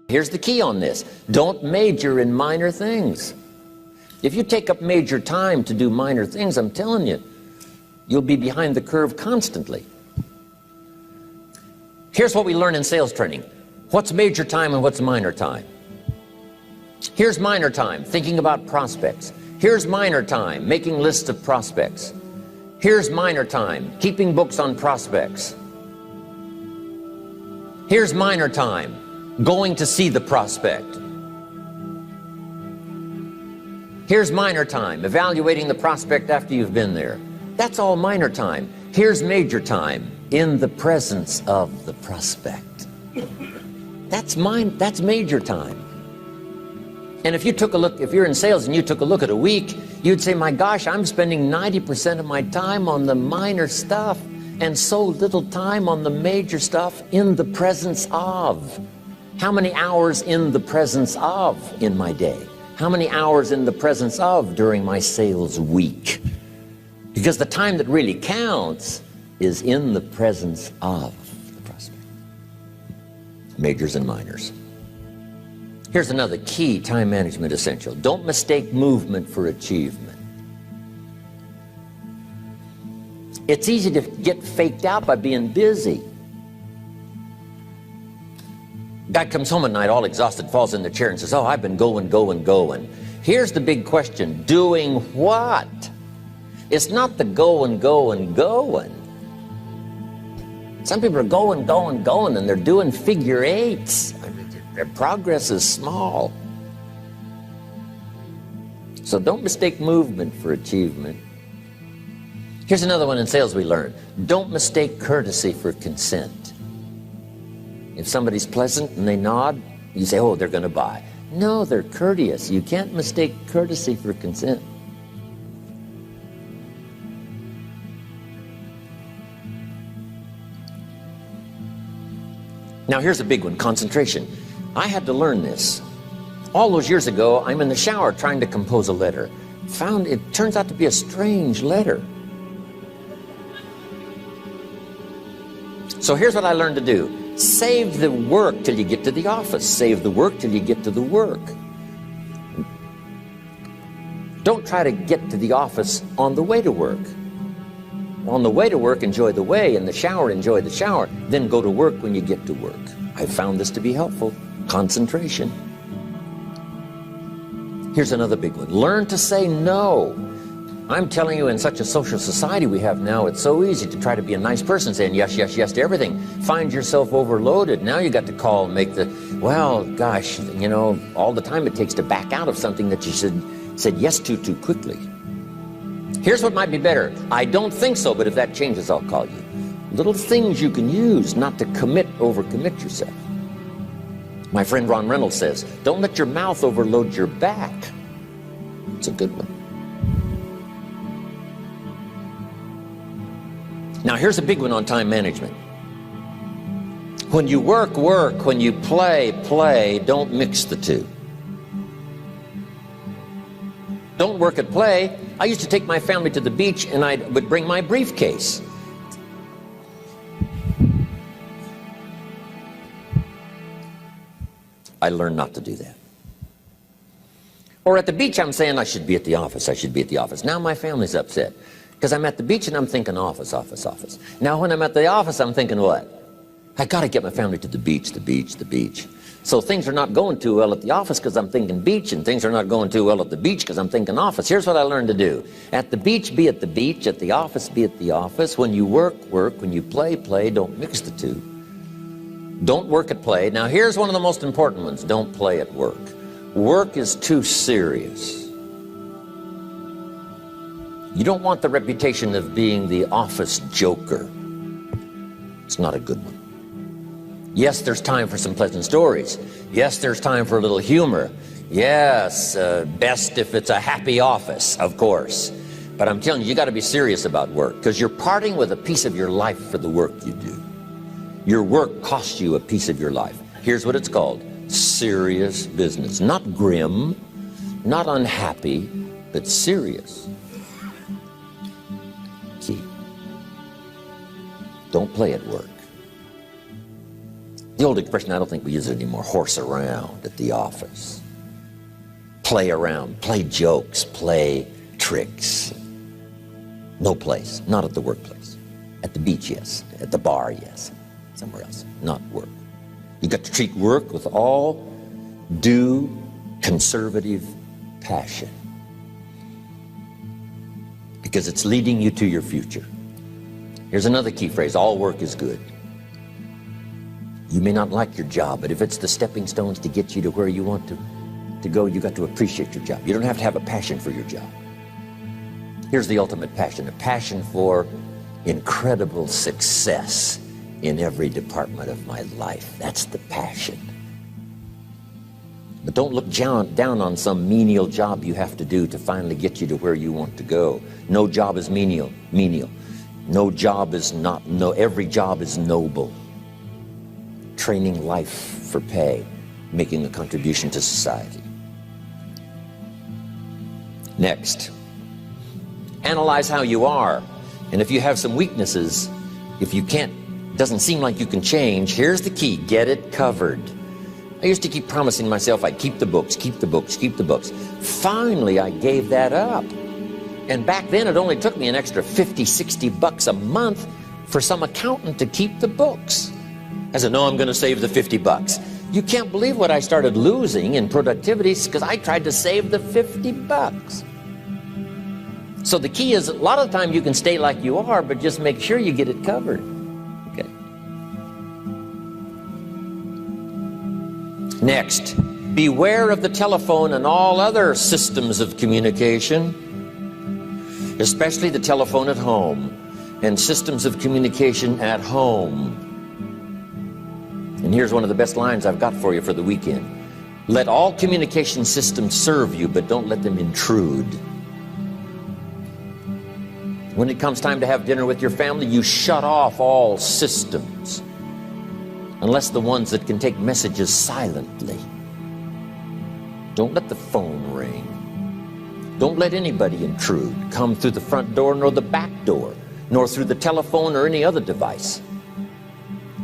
Here's the key on this. Don't major in minor things. If you take up major time to do minor things, I'm telling you, you'll be behind the curve constantly. Here's what we learn in sales training. What's major time and what's minor time? Here's minor time, thinking about prospects. Here's minor time, making lists of prospects. Here's minor time, keeping books on prospects. Here's minor time, going to see the prospect. Here's minor time, evaluating the prospect after you've been there. That's all minor time. Here's major time, in the presence of the prospect. That's major time. And if you took a look, if you're in sales and you took a look at a week, you'd say, my gosh, I'm spending 90% of my time on the minor stuff and so little time on the major stuff in the presence of. How many hours in the presence of in my day? How many hours in the presence of during my sales week? Because the time that really counts is in the presence of the prospect. Majors and minors. Here's another key time management essential. Don't mistake movement for achievement. It's easy to get faked out by being busy. Guy comes home at night all exhausted, falls in the chair and says, oh, I've been going. Here's the big question. Doing what? It's not the going. Some people are going, and they're doing figure eights. I mean, their progress is small. So don't mistake movement for achievement. Here's another one in sales we learned. Don't mistake courtesy for consent. If somebody's pleasant and they nod, you say, oh, they're going to buy. No, they're courteous. You can't mistake courtesy for consent. Now here's a big one, concentration. I had to learn this. All those years ago, I'm in the shower trying to compose a letter. Found it turns out to be a strange letter. So here's what I learned to do. Save the work till you get to the office. Save the work till you get to the work. Don't try to get to the office on the way to work. On the way to work, enjoy the way. In the shower, enjoy the shower. Then go to work when you get to work. I found this to be helpful. Concentration. Here's another big one. Learn to say no. I'm telling you, in such a social society we have now, it's so easy to try to be a nice person, saying yes to everything. Find yourself overloaded. Now you got to call and make the, well, gosh, you know, all the time it takes to back out of something that you said yes to too quickly. Here's what might be better. I don't think so, but if that changes, I'll call you. Little things you can use not to overcommit yourself. My friend Ron Reynolds says, don't let your mouth overload your back. It's a good one. Now here's a big one on time management. When you work, when you play, don't mix the two. Don't work at play. I used to take my family to the beach and I would bring my briefcase. I learned not to do that. Or at the beach, I'm saying I should be at the office. Now my family's upset because I'm at the beach and I'm thinking office. Now when I'm at the office, I'm thinking what? I got to get my family to the beach. So things are not going too well at the office because I'm thinking beach, and things are not going too well at the beach because I'm thinking office. Here's what I learned to do. At the beach, be at the beach. At the office, be at the office. When you work. When you play. Don't mix the two. Don't work at play. Now here's one of the most important ones. Don't play at work. Work is too serious. You don't want the reputation of being the office joker. It's not a good one. Yes, there's time for some pleasant stories. Yes, there's time for a little humor. Yes, best if it's a happy office, of course. But I'm telling you, you got to be serious about work because you're parting with a piece of your life for the work you do. Your work costs you a piece of your life. Here's what it's called. Serious business. Not grim, not unhappy, but serious. Key. Don't play at work. The The old expression, I don't think we use it anymore, horse around at the office. Play around, play jokes, play tricks. No place, not at the workplace. At the beach, yes. At the bar, yes. Somewhere else, not work. You've got to treat work with all due conservative passion, because it's leading you to your future. Here's another key phrase: all work is good. You may not like your job, but if it's the stepping stones to get you to where you want to go, you got to appreciate your job. You don't have to have a passion for your job. Here's the ultimate passion: a passion for incredible success in every department of my life. That's the passion. But don't look down on some menial job you have to do to finally get you to where you want to go. No job is menial. No job is not, no, every job is noble. Training life for pay, making a contribution to society. Next, analyze how you are. And if you have some weaknesses, if you can't, doesn't seem like you can change, here's the key: get it covered. I used to keep promising myself I'd keep the books, keep the books, keep the books. Finally, I gave that up. And back then, it only took me an extra 50, 60 bucks a month for some accountant to keep the books. I said, no, I'm going to save the 50 bucks. You can't believe what I started losing in productivity because I tried to save the 50 bucks. So the key is, a lot of the time you can stay like you are, but just make sure you get it covered. Okay. Next, beware of the telephone and all other systems of communication, especially the telephone at home and systems of communication at home. And here's one of the best lines I've got for you for the weekend: let all communication systems serve you, but don't let them intrude. When it comes time to have dinner with your family, you shut off all systems, unless the ones that can take messages silently. Don't let the phone ring. Don't let anybody intrude, come through the front door nor the back door, nor through the telephone or any other device.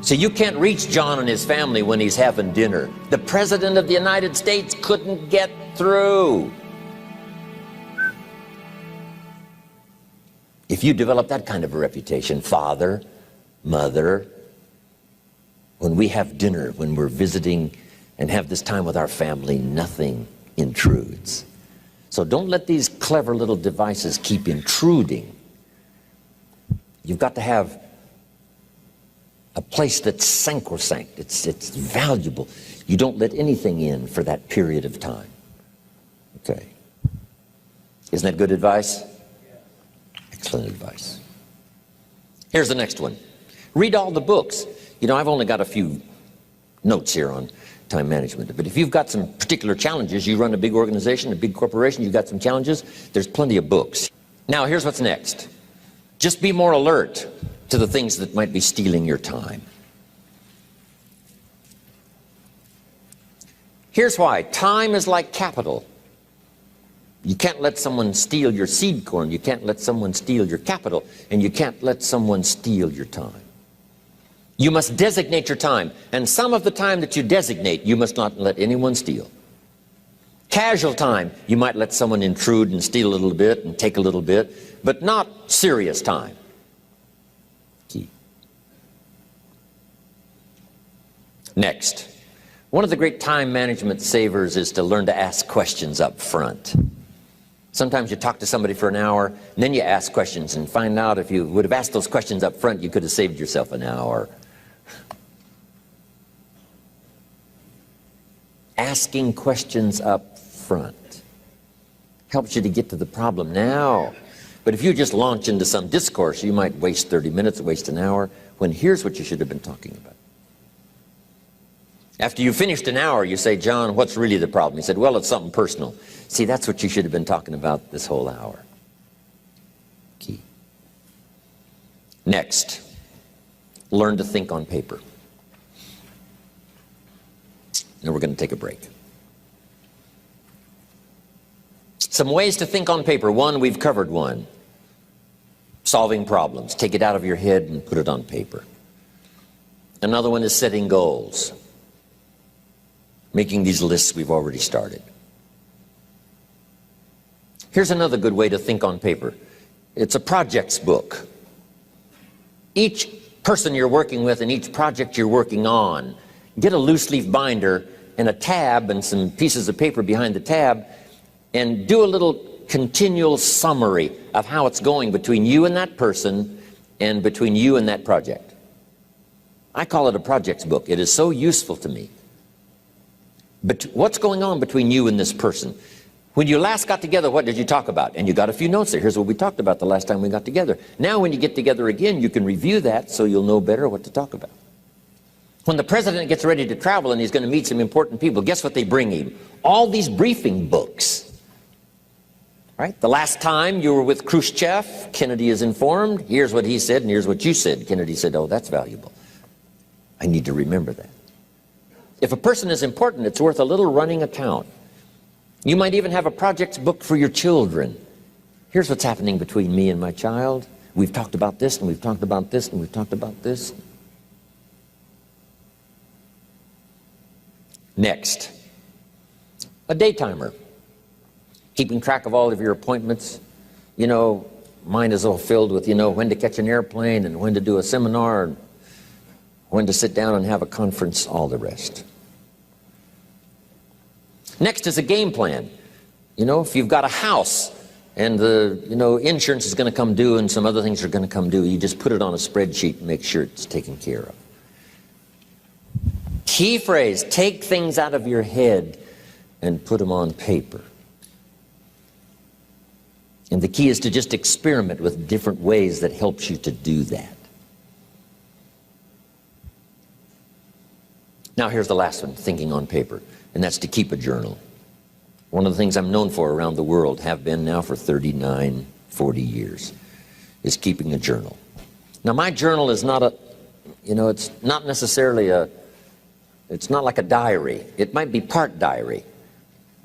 So you can't reach John and his family when he's having dinner. The President of the United States couldn't get through. If you develop that kind of a reputation, father, mother, when we have dinner, when we're visiting and have this time with our family, nothing intrudes. So don't let these clever little devices keep intruding. You've got to have a place that's sacrosanct. It's valuable. You don't let anything in for that period of time. Okay. Isn't that good advice? Excellent advice. Here's the next one. Read all the books. You know, I've only got a few notes here on time management, but if you've got some particular challenges, you run a big organization, a big corporation, you've got some challenges, there's plenty of books. Now, here's what's next. Just be more alert to the things that might be stealing your time. Here's why. Time is like capital. You can't let someone steal your seed corn. You can't let someone steal your capital. And you can't let someone steal your time. You must designate your time. And some of the time that you designate, you must not let anyone steal. Casual time, you might let someone intrude and steal a little bit and take a little bit, but not serious time. Key. Next, one of the great time management savers is to learn to ask questions up front. Sometimes you talk to somebody for an hour, and then you ask questions and find out if you would have asked those questions up front, you could have saved yourself an hour. Asking questions up front helps you to get to the problem now. But if you just launch into some discourse, you might waste 30 minutes, waste an hour, when here's what you should have been talking about. After you finished an hour, you say, John, what's really the problem? He said, well, it's something personal. See, that's what you should have been talking about this whole hour. Key. Next, learn to think on paper. And we're going to take a break. Some ways to think on paper. One, we've covered one. Solving problems. Take it out of your head and put it on paper. Another one is setting goals. Making these lists we've already started. Here's another good way to think on paper. It's a projects book. Each person you're working with and each project you're working on, get a loose leaf binder and a tab and some pieces of paper behind the tab, and do a little continual summary of how it's going between you and that person and between you and that project. I call it a projects book. It is so useful to me. But what's going on between you and this person? When you last got together, what did you talk about? And you got a few notes there. Here's what we talked about the last time we got together. Now when you get together again, you can review that so you'll know better what to talk about. When the president gets ready to travel and he's going to meet some important people, guess what they bring him? All these briefing books. Right? The last time you were with Khrushchev, Kennedy is informed. Here's what he said and here's what you said. Kennedy said, oh, that's valuable. I need to remember that. If a person is important, it's worth a little running account. You might even have a projects book for your children. Here's what's happening between me and my child. We've talked about this, and we've talked about this, and we've talked about this. Next, a day timer. Keeping track of all of your appointments. You know, mine is all filled with, when to catch an airplane, and when to do a seminar, and when to sit down and have a conference, all the rest. Next is a game plan. If you've got a house and the insurance is going to come due and some other things are going to come due, you just put it on a spreadsheet and make sure it's taken care of. Key phrase, take things out of your head and put them on paper. And the key is to just experiment with different ways that helps you to do that. Now here's the last one, thinking on paper, and that's to keep a journal. One of the things I'm known for around the world, have been now for 39, 40 years, is keeping a journal. Now my journal is not it's not necessarily it's not like a diary. It might be part diary.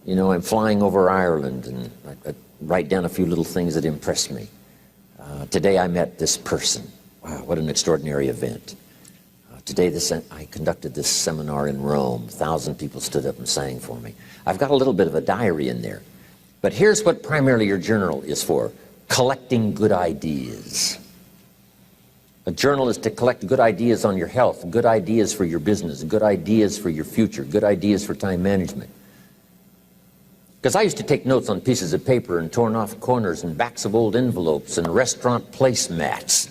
I'm flying over Ireland and I write down a few little things that impress me. Today I met this person. Wow, what an extraordinary event. Today I conducted this seminar in Rome. 1,000 people stood up and sang for me. I've got a little bit of a diary in there. But here's what primarily your journal is for. Collecting good ideas. A journal is to collect good ideas on your health, good ideas for your business, good ideas for your future, good ideas for time management. Because I used to take notes on pieces of paper and torn off corners and backs of old envelopes and restaurant placemats.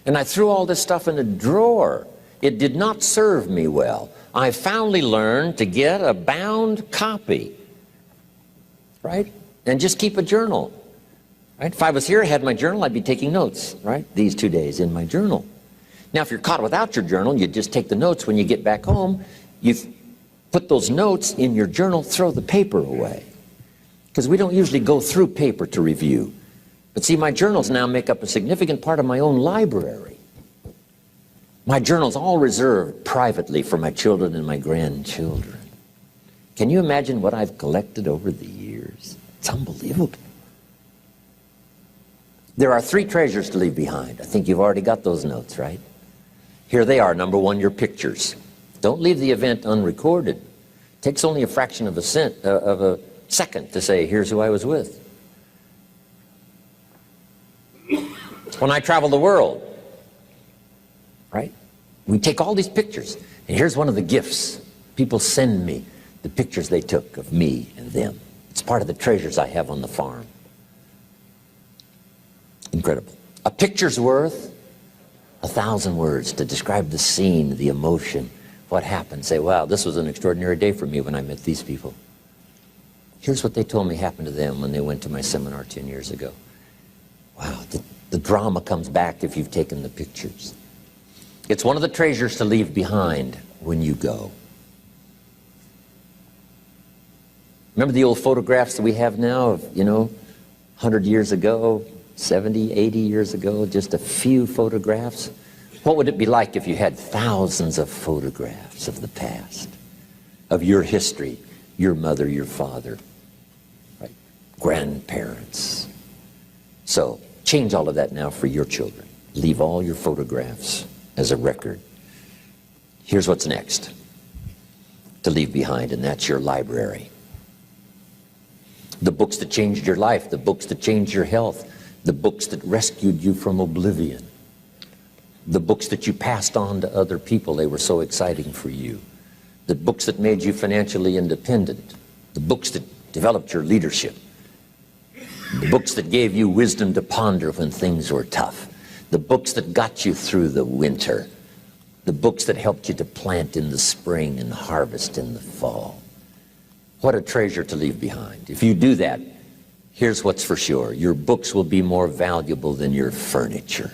And I threw all this stuff in a drawer. It did not serve me well. I finally learned to get a bound copy, right? And just keep a journal, right? If I was here, I had my journal, I'd be taking notes, right? These 2 days in my journal. Now, if you're caught without your journal, you just take the notes when you get back home. You put those notes in your journal, throw the paper away. Because we don't usually go through paper to review. But see, my journals now make up a significant part of my own library. My journal's all reserved privately for my children and my grandchildren. Can you imagine what I've collected over the years? It's unbelievable. There are 3 treasures to leave behind. I think you've already got those notes, right? Here they are. Number 1, your pictures. Don't leave the event unrecorded. It takes only a fraction of a second to say, here's who I was with. When I travel the world, right? We take all these pictures, and here's one of the gifts. People send me the pictures they took of me and them. It's part of the treasures I have on the farm. Incredible. A picture's worth 1,000 words to describe the scene, the emotion, what happened. Say, wow, this was an extraordinary day for me when I met these people. Here's what they told me happened to them when they went to my seminar 10 years ago. Wow, the drama comes back if you've taken the pictures. It's one of the treasures to leave behind when you go. Remember the old photographs that we have now of, 100 years ago, 70, 80 years ago, just a few photographs? What would it be like if you had thousands of photographs of the past, of your history, your mother, your father, right? Grandparents? So change all of that now for your children. Leave all your photographs as a record Here's what's next to leave behind, and that's your library. The books that changed your life, the books that changed your health, the books that rescued you from oblivion, the books that you passed on to other people, they were so exciting for you, the books that made you financially independent, the books that developed your leadership, the books that gave you wisdom to ponder when things were tough, the books that got you through the winter, the books that helped you to plant in the spring and harvest in the fall. What a treasure to leave behind. If you do that, here's what's for sure. Your books will be more valuable than your furniture.